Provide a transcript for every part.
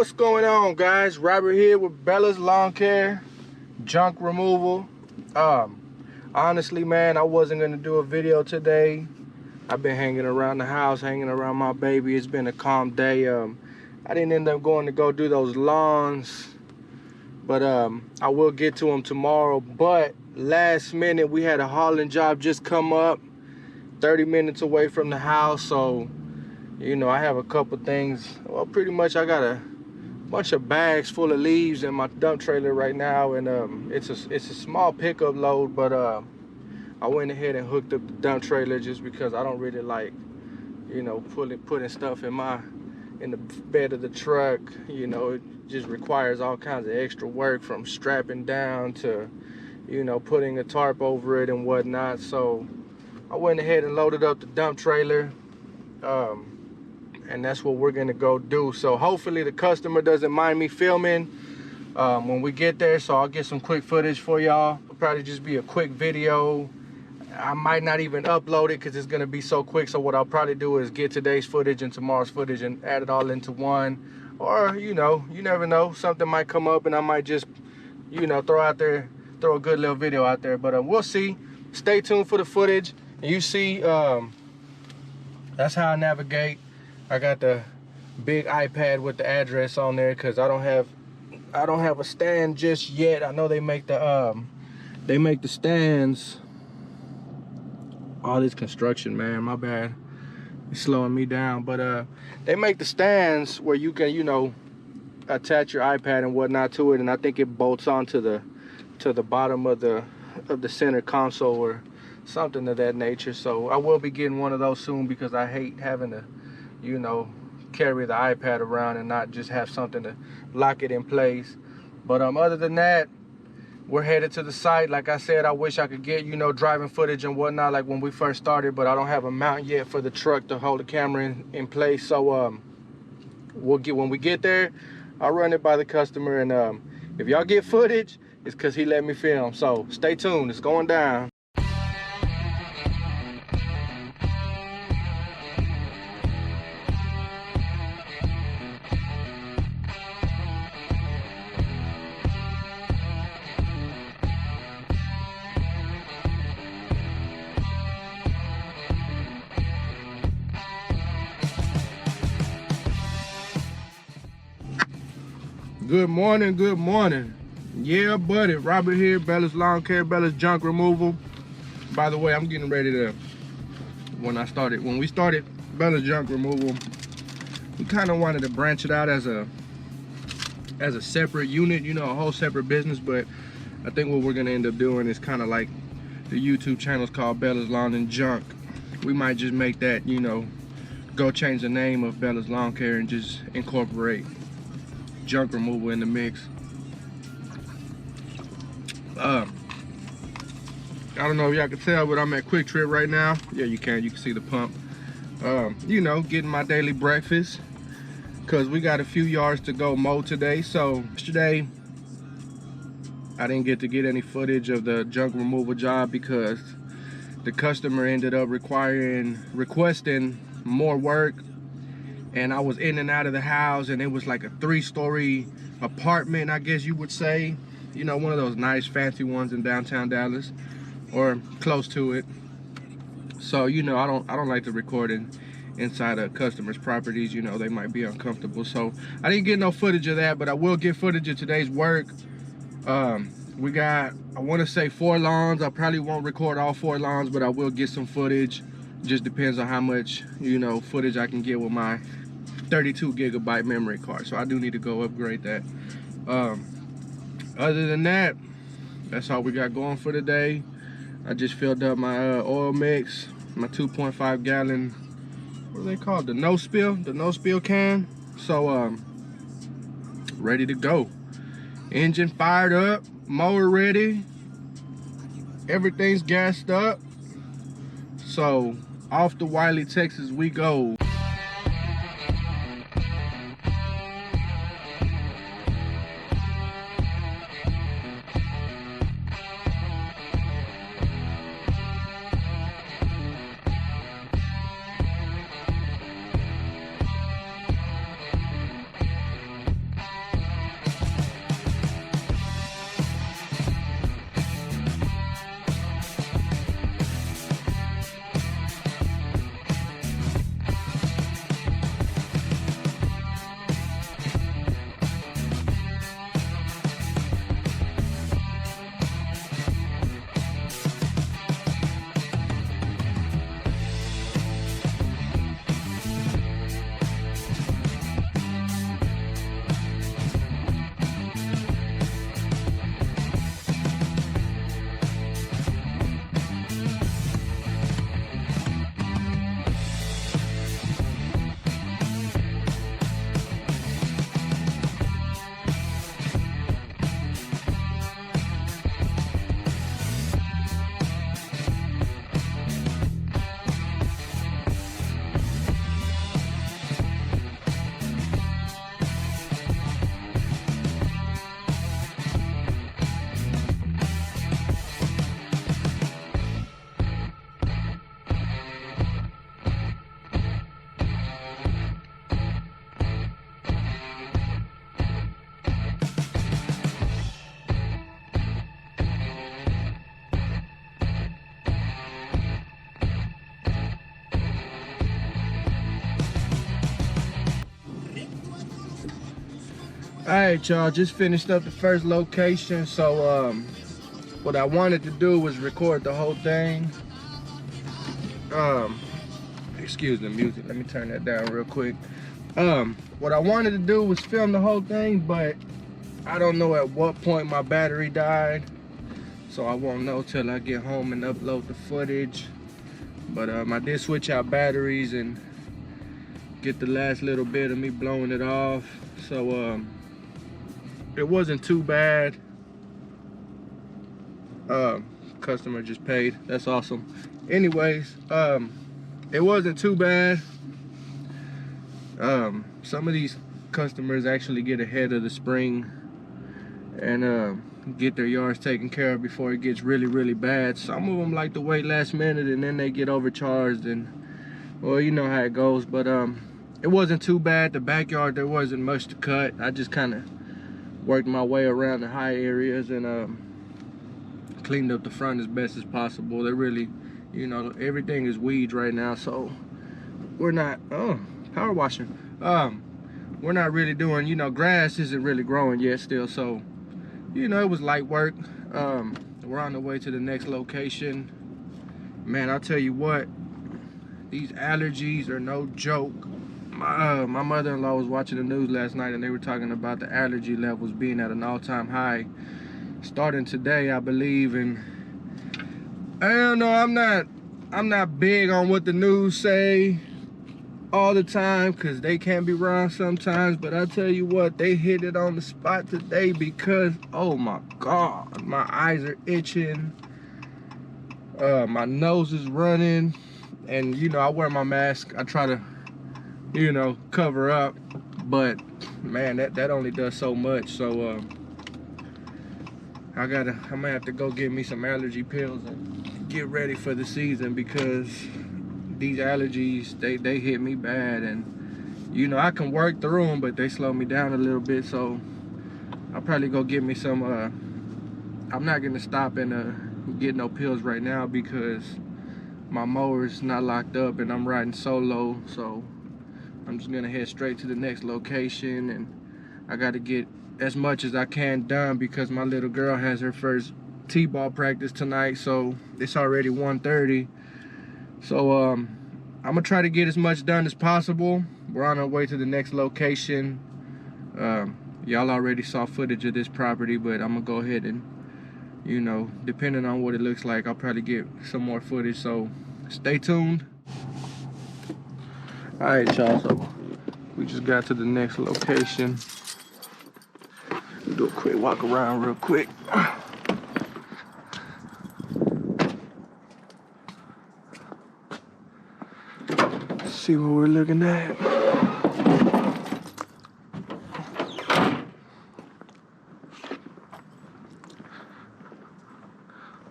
What's going on, guys? Robert here with Bella's Lawn Care, junk removal. Honestly, man, I wasn't gonna do a video today. I've been hanging around the house, hanging around my baby. It's been a calm day. I didn't end up going to go do those lawns, but I will get to them tomorrow. But last minute, we had a hauling job just come up, 30 minutes away from the house. So, you know, I have a couple things. Well, pretty much I got a bunch of bags full of leaves in my dump trailer right now, and it's a small pickup load, but I went ahead and hooked up the dump trailer just because I don't really like, you know, putting stuff in the bed of the truck. You know, it just requires all kinds of extra work, from strapping down to, you know, putting a tarp over it and whatnot. So I went ahead and loaded up the dump trailer, and that's what we're gonna go do. So hopefully the customer doesn't mind me filming when we get there. So I'll get some quick footage for y'all. It'll probably just be a quick video. I might not even upload it because it's gonna be so quick. So what I'll probably do is get today's footage and tomorrow's footage and add it all into one. Or, you know, you never know, something might come up and I might just, you know, throw a good little video out there. But we'll see. Stay tuned for the footage. And you see, that's how I navigate. I got the big iPad with the address on there because I don't have a stand just yet. I know they make the stands. All this construction, man, my bad. It's slowing me down. But they make the stands where you can, you know, attach your iPad and whatnot to it, and I think it bolts onto the bottom of the center console or something of that nature. So I will be getting one of those soon because I hate having to, you know, carry the iPad around and not just have something to lock it in place. But other than that, we're headed to the site. Like I said, I wish I could get, you know, driving footage and whatnot like when we first started, but I don't have a mount yet for the truck to hold the camera in place. So when we get there, I'll run it by the customer, and if y'all get footage, it's because he let me film. So stay tuned, it's going down. Good morning, good morning. Yeah, buddy, Robert here, Bella's Lawn Care, Bella's Junk Removal. By the way, I'm getting ready to, when we started Bella's Junk Removal, we kind of wanted to branch it out as a separate unit, you know, a whole separate business. But I think what we're gonna end up doing is kind of like the YouTube channel's called Bella's Lawn and Junk. We might just make that, you know, go change the name of Bella's Lawn Care and just incorporate junk removal in the mix. I don't know if y'all can tell, but I'm at Quick Trip right now. Yeah, you can see the pump. You know, getting my daily breakfast because we got a few yards to go mow today. So yesterday I didn't get any footage of the junk removal job because the customer ended up requesting more work, and I was in and out of the house, and it was like a 3-story apartment, I guess you would say. You know, one of those nice fancy ones in downtown Dallas, or close to it. So, you know, I don't like to record inside of customers' properties. You know, they might be uncomfortable. So I didn't get no footage of that, but I will get footage of today's work. We got, I want to say 4 lawns. I probably won't record all 4 lawns, but I will get some footage. Just depends on how much, you know, footage I can get with my 32 gigabyte memory card. So I do need to go upgrade that. Other than that, that's all we got going for today. I just filled up my oil mix, my 2.5 gallon, what are they called? The no spill can. So ready to go. Engine fired up, mower ready, everything's gassed up. So off to Wiley, Texas we go. Alright, y'all, just finished up the first location. So what I wanted to do was record the whole thing. Excuse the music, let me turn that down real quick. What I wanted to do was film the whole thing, but I don't know at what point my battery died, so I won't know till I get home and upload the footage. But I did switch out batteries and get the last little bit of me blowing it off. So it wasn't too bad. Customer just paid, that's awesome. Anyways, it wasn't too bad. Some of these customers actually get ahead of the spring and get their yards taken care of before it gets really bad. Some of them like to wait last minute and then they get overcharged, and well, you know how it goes. But it wasn't too bad. The backyard, there wasn't much to cut. I just kind of worked my way around the high areas and cleaned up the front as best as possible. They really, you know, everything is weeds right now, so we're not power washing. We're not really doing, you know, grass isn't really growing yet still, so you know, it was light work. We're on the way to the next location. Man, I'll tell you what, these allergies are no joke. My mother-in-law was watching the news last night and they were talking about the allergy levels being at an all-time high starting today, I believe. And I don't know, I'm not big on what the news say all the time, because they can be wrong sometimes, but I tell you what, they hit it on the spot today, because oh my god, my eyes are itching, my nose is running, and you know, I wear my mask. I try to, you know, cover up, but man, that only does so much. So I'm gonna have to go get me some allergy pills and get ready for the season, because these allergies, they hit me bad. And you know, I can work through them, but they slow me down a little bit. So I'll probably go get me some I'm not gonna stop and get no pills right now, because my mower is not locked up and I'm riding solo. So I'm just gonna head straight to the next location, and I gotta get as much as I can done, because my little girl has her first t-ball practice tonight. So it's already 1:30. So I'm gonna try to get as much done as possible. We're on our way to the next location. Y'all already saw footage of this property, but I'm gonna go ahead and, you know, depending on what it looks like, I'll probably get some more footage, so stay tuned. All right, y'all, so we just got to the next location. Do a quick walk around real quick. See what we're looking at.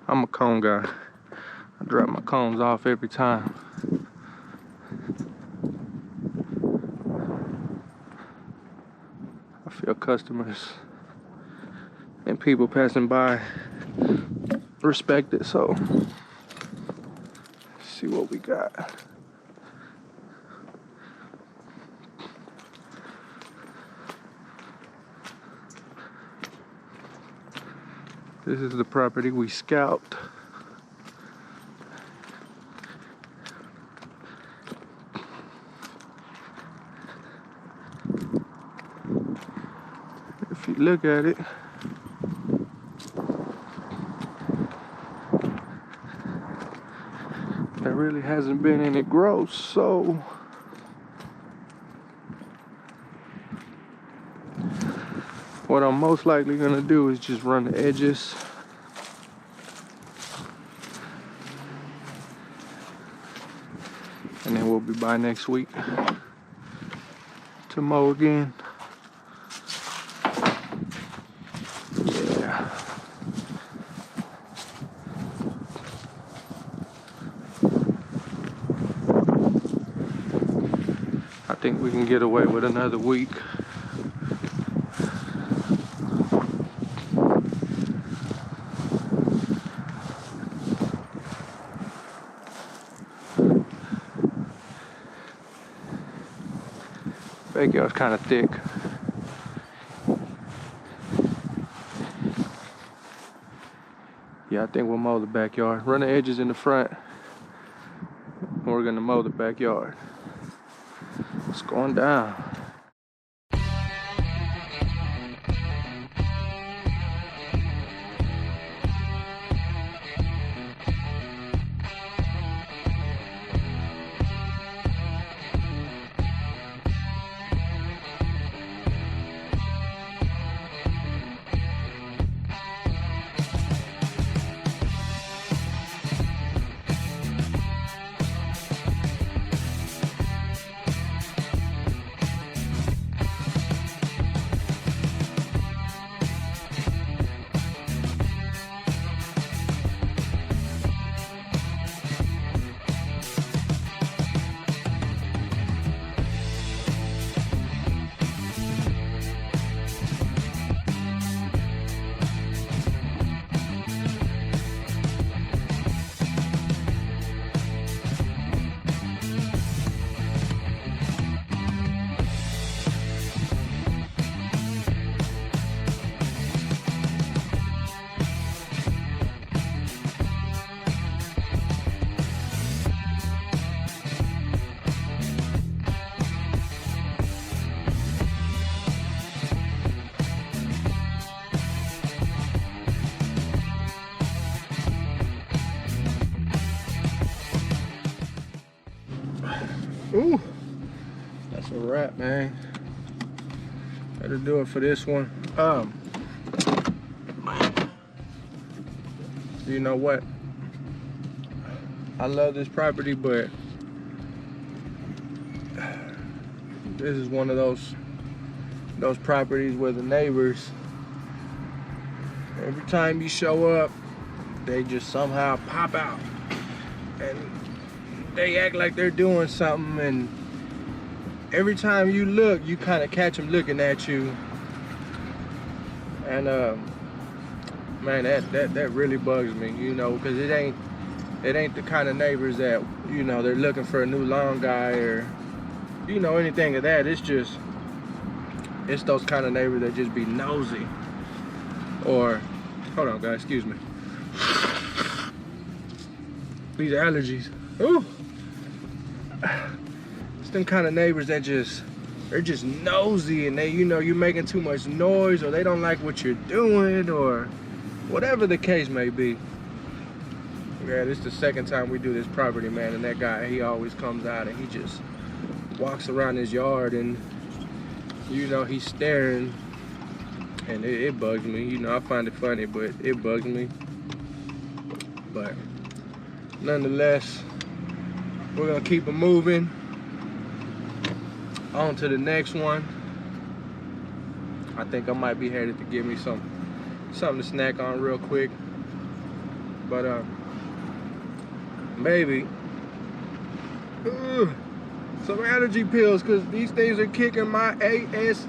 I'm a cone guy. I drop my cones off every time. I feel customers and people passing by respect it, so let's see what we got. This is the property we scalped. If you look at it, there really hasn't been any growth, so what I'm most likely gonna do is just run the edges. And then we'll be by next week to mow again. Yeah. I think we can get away with another week. Backyard's kind of thick. Yeah, I think we'll mow the backyard. Run the edges in the front. We're gonna mow the backyard. It's going down. Ooh, that's a wrap, man. That'll do it for this one. You know what? I love this property, but this is one of those properties where the neighbors, every time you show up, they just somehow pop out and they act like they're doing something, and every time you look, you kind of catch them looking at you. And man, that really bugs me, you know, because it ain't the kind of neighbors that, you know, they're looking for a new lawn guy or, you know, anything of that. It's those kind of neighbors that just be nosy. Or, hold on guys, excuse me. These allergies. Ooh. It's them kind of neighbors that they're just nosy, and they, you know, you're making too much noise, or they don't like what you're doing, or whatever the case may be. Yeah, this is the second time we do this property, man, and that guy, he always comes out and he just walks around his yard and, you know, he's staring, and it bugs me. You know, I find it funny, but it bugs me. But nonetheless, we're gonna keep it moving on to the next one. I think I might be headed to get me something to snack on real quick. But maybe some allergy pills, because these things are kicking my ass.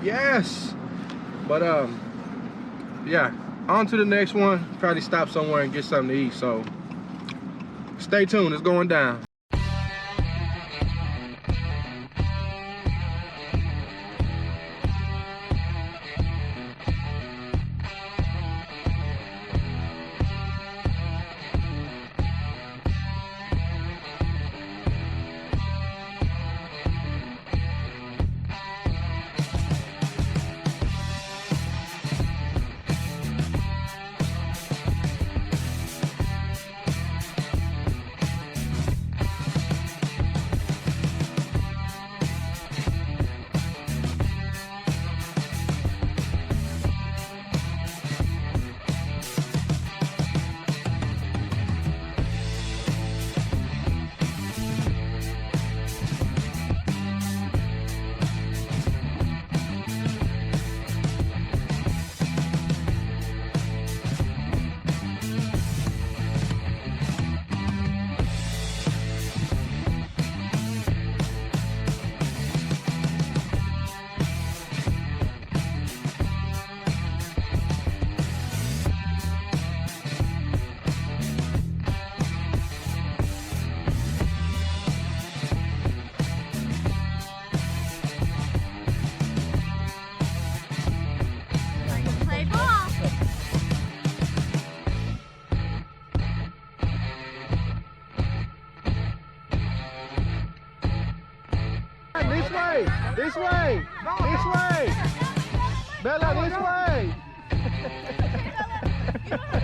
Yes. But yeah, on to the next one. Probably stop somewhere and get something to eat, so stay tuned, it's going down. way, this way, this way. Bella, this way.